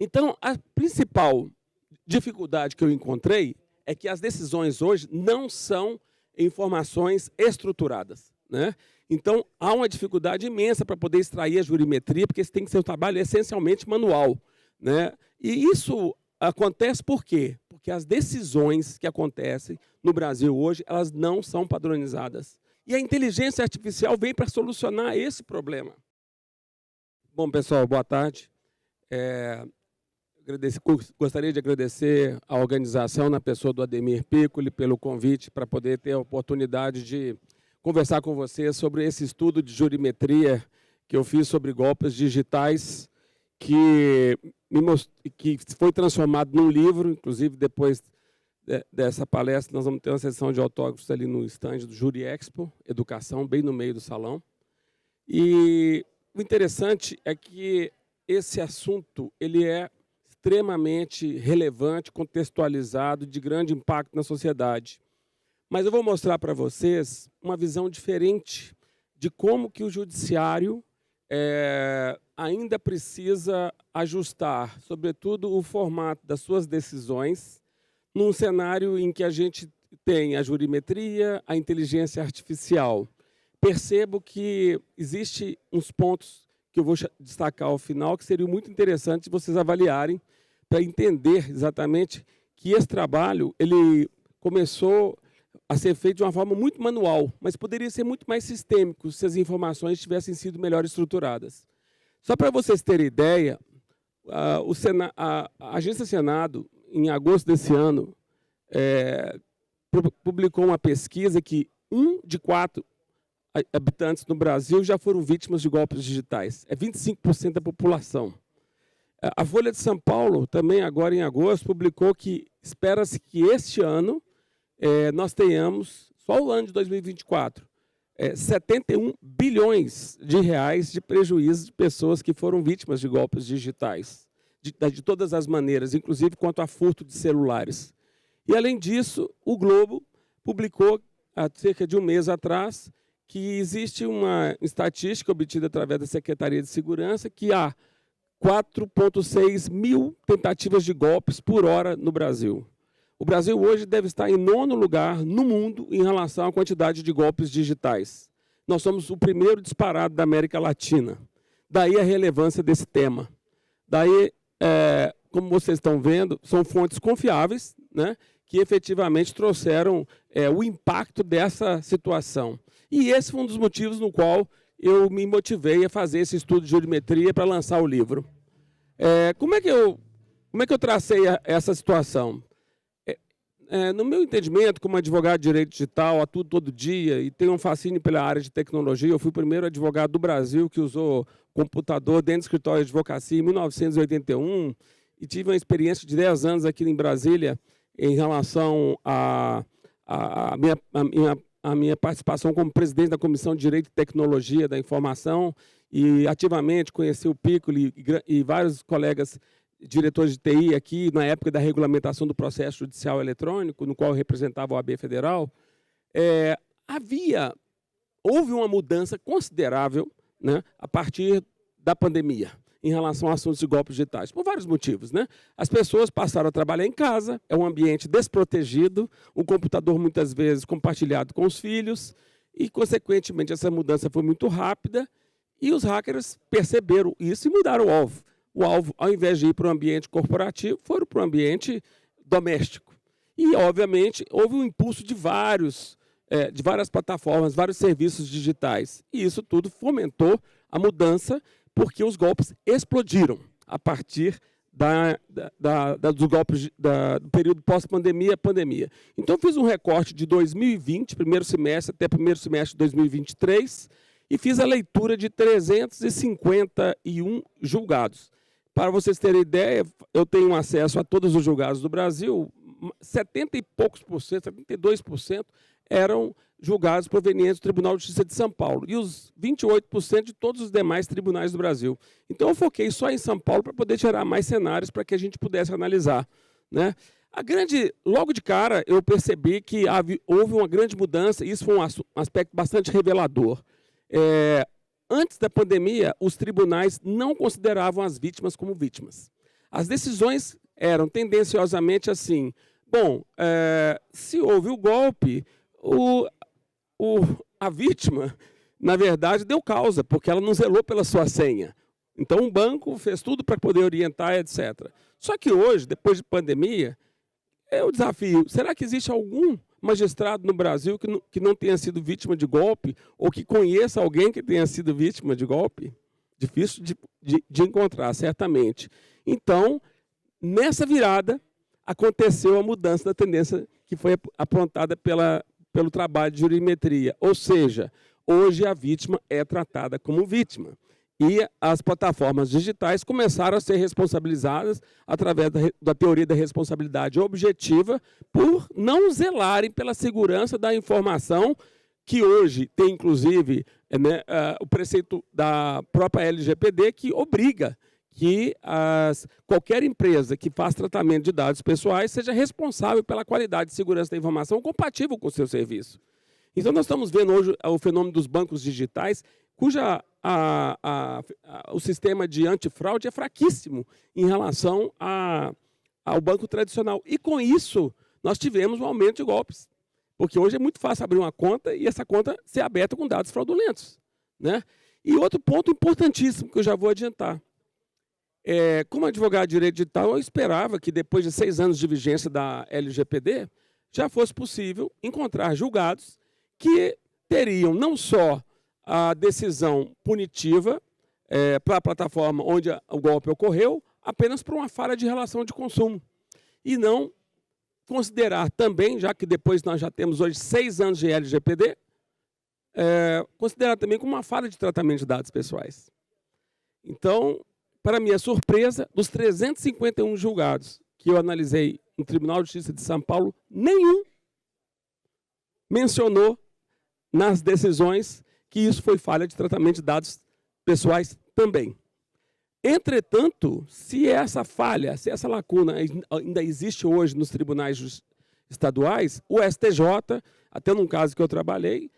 Então, a principal dificuldade que eu encontrei é que as decisões hoje não são informações estruturadas, né? Então, há uma dificuldade imensa para poder extrair a jurimetria, porque esse tem que ser um trabalho essencialmente manual, né? E isso acontece por quê? Porque as decisões que acontecem no Brasil hoje, elas não são padronizadas. E a inteligência artificial vem para solucionar esse problema. Bom, pessoal, boa tarde. Gostaria de agradecer à organização, na pessoa do Ademir Piccoli, pelo convite para poder ter a oportunidade de conversar com vocês sobre esse estudo de jurimetria que eu fiz sobre golpes digitais, que foi transformado num livro. Inclusive, depois dessa palestra, nós vamos ter uma sessão de autógrafos ali no estande do Jury Expo, Educação, bem no meio do salão. E o interessante é que esse assunto ele é extremamente relevante, contextualizado, de grande impacto na sociedade. Mas eu vou mostrar para vocês uma visão diferente de como que o judiciário ainda precisa ajustar, sobretudo, o formato das suas decisões, num cenário em que a gente tem a jurimetria, a inteligência artificial. Percebo que existem uns pontos que eu vou destacar ao final, que seria muito interessante vocês avaliarem, para entender exatamente que esse trabalho ele começou a ser feito de uma forma muito manual, mas poderia ser muito mais sistêmico se as informações tivessem sido melhor estruturadas. Só para vocês terem ideia, a Agência Senado, em agosto desse ano, publicou uma pesquisa que 1 de 4 habitantes no Brasil já foram vítimas de golpes digitais. É 25% da população. A Folha de São Paulo, também agora em agosto, publicou que espera-se que este ano nós tenhamos, só o ano de 2024, 71 bilhões de reais de prejuízo de pessoas que foram vítimas de golpes digitais, de todas as maneiras, inclusive quanto a furto de celulares. E, além disso, o Globo publicou, há cerca de um mês atrás, que existe uma estatística obtida através da Secretaria de Segurança que há 4,6 mil tentativas de golpes por hora no Brasil. O Brasil hoje deve estar em 9º lugar no mundo em relação à quantidade de golpes digitais. Nós somos o primeiro disparado da América Latina. Daí a relevância desse tema. Daí, como vocês estão vendo, são fontes confiáveis, né, que efetivamente trouxeram o impacto dessa situação. E esse foi um dos motivos no qual eu me motivei a fazer esse estudo de jurimetria para lançar o livro. Como é que eu tracei essa situação? No meu entendimento, como advogado de direito digital, atuo todo dia e tenho um fascínio pela área de tecnologia, eu fui o primeiro advogado do Brasil que usou computador dentro do escritório de advocacia em 1981 e tive uma experiência de 10 anos aqui em Brasília em relação à minha participação como presidente da Comissão de Direito e Tecnologia da Informação e ativamente conheci o Piccoli e vários colegas diretores de TI aqui, na época da regulamentação do processo judicial eletrônico, no qual eu representava o OAB Federal. Houve uma mudança considerável, né, a partir da pandemia, em relação a assuntos de golpes digitais, por vários motivos, né? As pessoas passaram a trabalhar em casa, é um ambiente desprotegido, o computador muitas vezes compartilhado com os filhos, e, consequentemente, essa mudança foi muito rápida, e os hackers perceberam isso e mudaram o alvo. O alvo, ao invés de ir para o ambiente corporativo, foram para o ambiente doméstico. E, obviamente, houve um impulso de várias plataformas, vários serviços digitais. E isso tudo fomentou a mudança, porque os golpes explodiram a partir dos golpes do período pós-pandemia, pandemia. Então, eu fiz um recorte de 2020, primeiro semestre até primeiro semestre de 2023, e fiz a leitura de 351 julgados. Para vocês terem ideia, eu tenho acesso a todos os julgados do Brasil, 70 e poucos por cento, 72% eram julgados provenientes do Tribunal de Justiça de São Paulo e os 28% de todos os demais tribunais do Brasil. Então, eu foquei só em São Paulo para poder gerar mais cenários para que a gente pudesse analisar, né? Logo de cara, eu percebi que houve uma grande mudança, e isso foi um aspecto bastante revelador. Antes da pandemia, os tribunais não consideravam as vítimas como vítimas. As decisões eram tendenciosamente assim, bom, se houve o golpe, a vítima, na verdade, deu causa, porque ela não zelou pela sua senha. Então, um banco fez tudo para poder orientar, etc. Só que hoje, depois de pandemia, é o desafio. Será que existe algum magistrado no Brasil que não tenha sido vítima de golpe ou que conheça alguém que tenha sido vítima de golpe? Difícil de encontrar, certamente. Então, nessa virada, aconteceu a mudança da tendência que foi apontada pelo trabalho de jurimetria. Ou seja, hoje a vítima é tratada como vítima. E as plataformas digitais começaram a ser responsabilizadas através da teoria da responsabilidade objetiva por não zelarem pela segurança da informação, que hoje tem, inclusive, o preceito da própria LGPD, que obriga que qualquer empresa que faz tratamento de dados pessoais seja responsável pela qualidade e segurança da informação compatível com o seu serviço. Então, nós estamos vendo hoje o fenômeno dos bancos digitais, cuja o sistema de antifraude é fraquíssimo em relação ao banco tradicional. E, com isso, nós tivemos um aumento de golpes. Porque hoje é muito fácil abrir uma conta e essa conta ser aberta com dados fraudulentos, né? E outro ponto importantíssimo que eu já vou adiantar. Como advogado de direito digital, eu esperava que, depois de 6 anos de vigência da LGPD, já fosse possível encontrar julgados que teriam não só a decisão punitiva para a plataforma onde o golpe ocorreu, apenas por uma falha de relação de consumo. E não considerar também, já que depois nós já temos hoje 6 anos de LGPD, considerar também como uma falha de tratamento de dados pessoais. Então, para minha surpresa, dos 351 julgados que eu analisei no Tribunal de Justiça de São Paulo, nenhum mencionou nas decisões que isso foi falha de tratamento de dados pessoais também. Entretanto, se essa falha, se essa lacuna ainda existe hoje nos tribunais estaduais, o STJ, até num caso que eu trabalhei,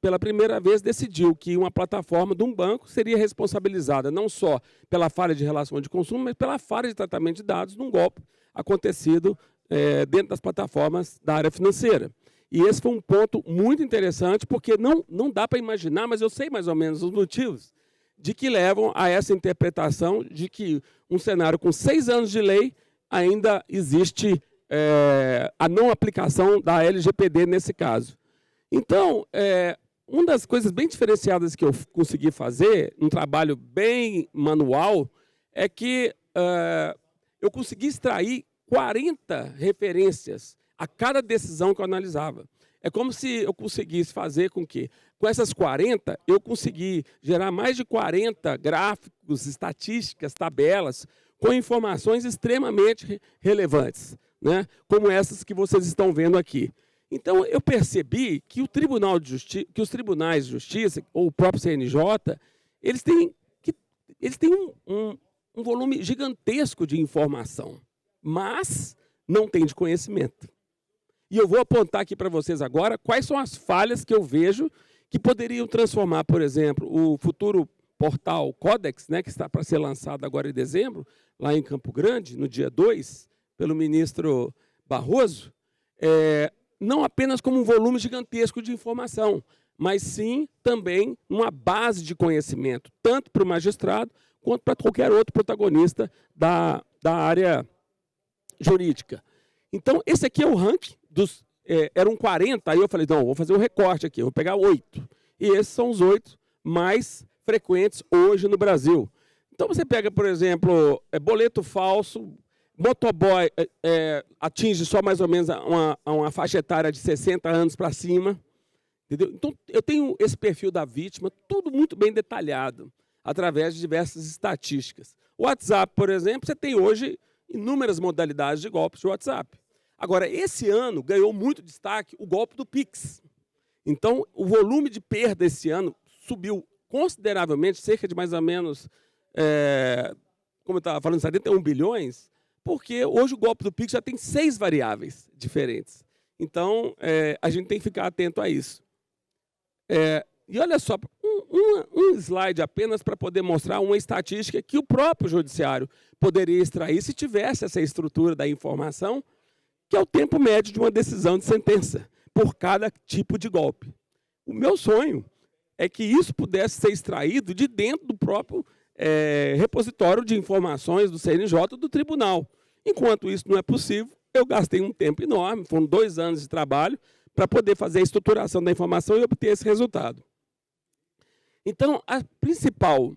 pela primeira vez decidiu que uma plataforma de um banco seria responsabilizada não só pela falha de relação de consumo, mas pela falha de tratamento de dados num golpe acontecido dentro das plataformas da área financeira. E esse foi um ponto muito interessante, porque não dá para imaginar, mas eu sei mais ou menos os motivos de que levam a essa interpretação de que um cenário com 6 anos de lei ainda existe a não aplicação da LGPD nesse caso. Então, uma das coisas bem diferenciadas que eu consegui fazer, um trabalho bem manual, é que eu consegui extrair 40 referências a cada decisão que eu analisava. É como se eu conseguisse fazer com que, com essas 40, eu consegui gerar mais de 40 gráficos, estatísticas, tabelas, com informações extremamente relevantes, né? Como essas que vocês estão vendo aqui. Então, eu percebi que os tribunais de justiça, ou o próprio CNJ, eles têm um volume gigantesco de informação, mas não tem de conhecimento. E eu vou apontar aqui para vocês agora quais são as falhas que eu vejo que poderiam transformar, por exemplo, o futuro portal Codex, né, que está para ser lançado agora em dezembro, lá em Campo Grande, no dia 2, pelo ministro Barroso, não apenas como um volume gigantesco de informação, mas sim também uma base de conhecimento, tanto para o magistrado quanto para qualquer outro protagonista da área jurídica. Então, esse aqui é o ranking dos... eram 40, aí eu falei, não, vou fazer um recorte aqui, vou pegar 8. E esses são os 8 mais frequentes hoje no Brasil. Então, você pega, por exemplo, boleto falso, motoboy atinge só mais ou menos uma faixa etária de 60 anos para cima. Entendeu? Então, eu tenho esse perfil da vítima, tudo muito bem detalhado, através de diversas estatísticas. O WhatsApp, por exemplo, você tem hoje inúmeras modalidades de golpes de WhatsApp. Agora, esse ano ganhou muito destaque o golpe do Pix. Então, o volume de perda esse ano subiu consideravelmente, cerca de mais ou menos, como eu estava falando, 71 bilhões, porque hoje o golpe do Pix já tem 6 variáveis diferentes. Então, a gente tem que ficar atento a isso. E olha só, um slide apenas para poder mostrar uma estatística que o próprio judiciário poderia extrair se tivesse essa estrutura da informação, que é o tempo médio de uma decisão de sentença, por cada tipo de golpe. O meu sonho é que isso pudesse ser extraído de dentro do próprio repositório de informações do CNJ do tribunal. Enquanto isso não é possível, eu gastei um tempo enorme, foram 2 anos de trabalho, para poder fazer a estruturação da informação e obter esse resultado. Então, a principal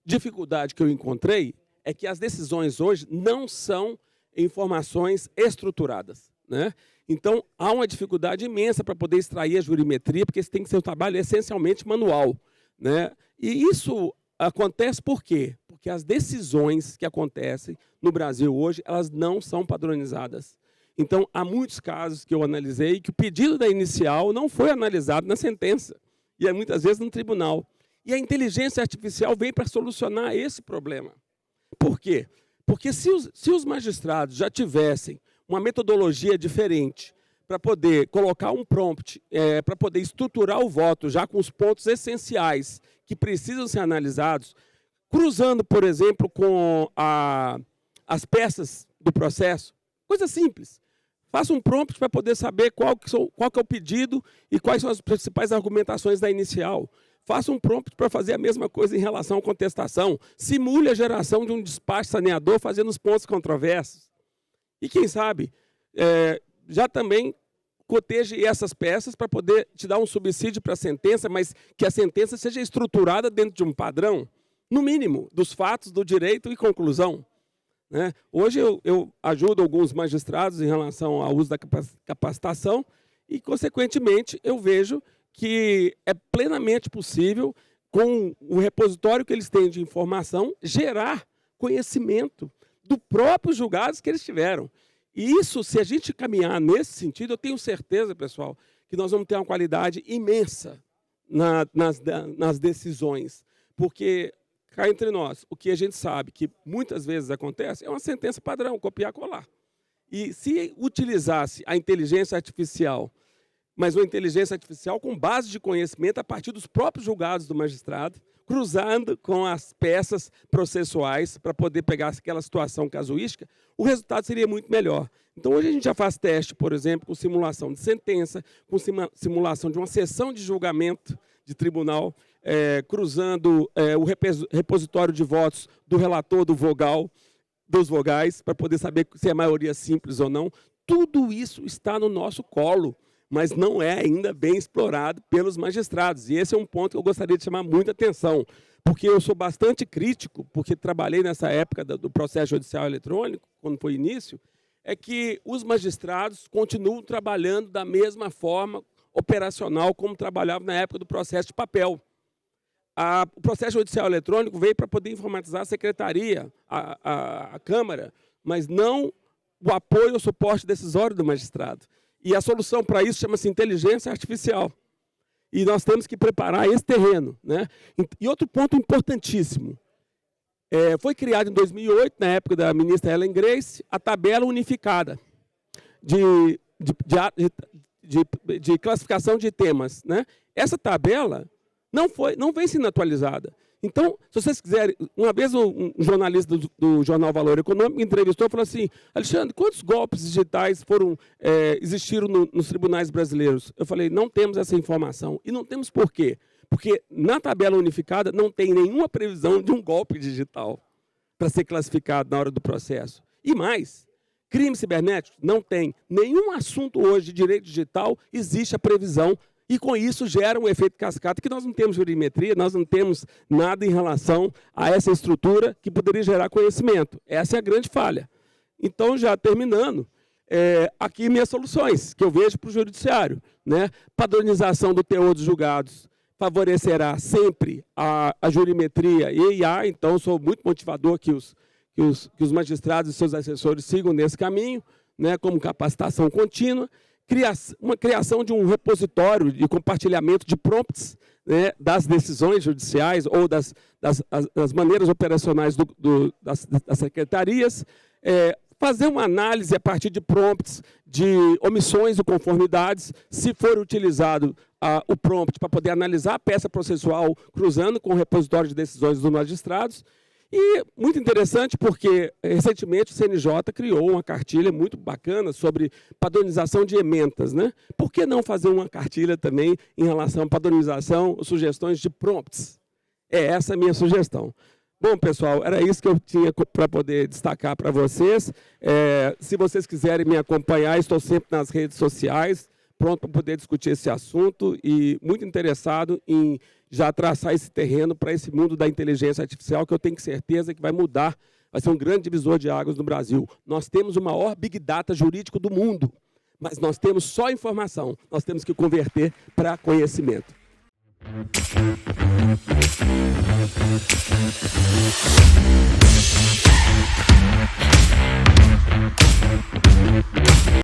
dificuldade que eu encontrei é que as decisões hoje não são informações estruturadas, né? Então, há uma dificuldade imensa para poder extrair a jurimetria, porque esse tem que ser um trabalho essencialmente manual, né? E isso acontece por quê? Porque as decisões que acontecem no Brasil hoje, elas não são padronizadas. Então, há muitos casos que eu analisei que o pedido da inicial não foi analisado na sentença, e é muitas vezes no tribunal. E a inteligência artificial vem para solucionar esse problema. Por quê? Porque se os magistrados já tivessem uma metodologia diferente para poder colocar um prompt, para poder estruturar o voto já com os pontos essenciais que precisam ser analisados, cruzando, por exemplo, com as peças do processo, coisa simples. Faça um prompt para poder saber qual que é o pedido e quais são as principais argumentações da inicial. Faça um prompt para fazer a mesma coisa em relação à contestação. Simule a geração de um despacho saneador fazendo os pontos controversos. E, quem sabe, já também coteje essas peças para poder te dar um subsídio para a sentença, mas que a sentença seja estruturada dentro de um padrão, no mínimo, dos fatos, do direito e conclusão. Né? Hoje eu ajudo alguns magistrados em relação ao uso da capacitação e, consequentemente, eu vejo que é plenamente possível, com o repositório que eles têm de informação, gerar conhecimento do próprios julgados que eles tiveram. E isso, se a gente caminhar nesse sentido, eu tenho certeza, pessoal, que nós vamos ter uma qualidade imensa nas decisões. Porque, cá entre nós, o que a gente sabe que muitas vezes acontece é uma sentença padrão, copiar e colar. E se utilizasse a inteligência artificial, mas uma inteligência artificial com base de conhecimento a partir dos próprios julgados do magistrado, cruzando com as peças processuais para poder pegar aquela situação casuística, o resultado seria muito melhor. Então, hoje a gente já faz teste, por exemplo, com simulação de sentença, com simulação de uma sessão de julgamento de tribunal, cruzando o repositório de votos do relator do vogal, dos vogais, para poder saber se é maioria simples ou não. Tudo isso está no nosso colo, mas não é ainda bem explorado pelos magistrados. E esse é um ponto que eu gostaria de chamar muita atenção, porque eu sou bastante crítico, porque trabalhei nessa época do processo judicial eletrônico, quando foi início, é que os magistrados continuam trabalhando da mesma forma operacional como trabalhavam na época do processo de papel. O processo judicial eletrônico veio para poder informatizar a secretaria, a Câmara, mas não o apoio ou suporte decisório do magistrado. E a solução para isso chama-se inteligência artificial. E nós temos que preparar esse terreno, né? E outro ponto importantíssimo. Foi criado em 2008, na época da ministra Ellen Grace, a tabela unificada de classificação de temas, né? Essa tabela não vem sendo atualizada. Então, se vocês quiserem, uma vez um jornalista do jornal Valor Econômico me entrevistou e falou assim: Alexandre, quantos golpes digitais existiram nos tribunais brasileiros? Eu falei, não temos essa informação. E não temos por quê? Porque na tabela unificada não tem nenhuma previsão de um golpe digital para ser classificado na hora do processo. E mais, crime cibernético não tem. Nenhum assunto hoje de direito digital existe a previsão. E, com isso, gera um efeito cascata, que nós não temos jurimetria, nós não temos nada em relação a essa estrutura que poderia gerar conhecimento. Essa é a grande falha. Então, já terminando, aqui minhas soluções, que eu vejo para o judiciário, né? Padronização do teor dos julgados favorecerá sempre a jurimetria e IA, então sou muito motivador que os magistrados e seus assessores sigam nesse caminho, né? Como capacitação contínua. Uma criação de um repositório de compartilhamento de prompts, né, das decisões judiciais ou das maneiras operacionais das secretarias, fazer uma análise a partir de prompts de omissões e conformidades, se for utilizado o prompt para poder analisar a peça processual cruzando com o repositório de decisões dos magistrados. E muito interessante porque, recentemente, o CNJ criou uma cartilha muito bacana sobre padronização de ementas, né? Por que não fazer uma cartilha também em relação à padronização, sugestões de prompts? É essa a minha sugestão. Bom, pessoal, era isso que eu tinha para poder destacar para vocês. Se vocês quiserem me acompanhar, estou sempre nas redes sociais, pronto para poder discutir esse assunto e muito interessado em já traçar esse terreno para esse mundo da inteligência artificial, que eu tenho certeza que vai mudar, vai ser um grande divisor de águas no Brasil. Nós temos o maior Big Data jurídico do mundo, mas nós temos só informação, nós temos que converter para conhecimento.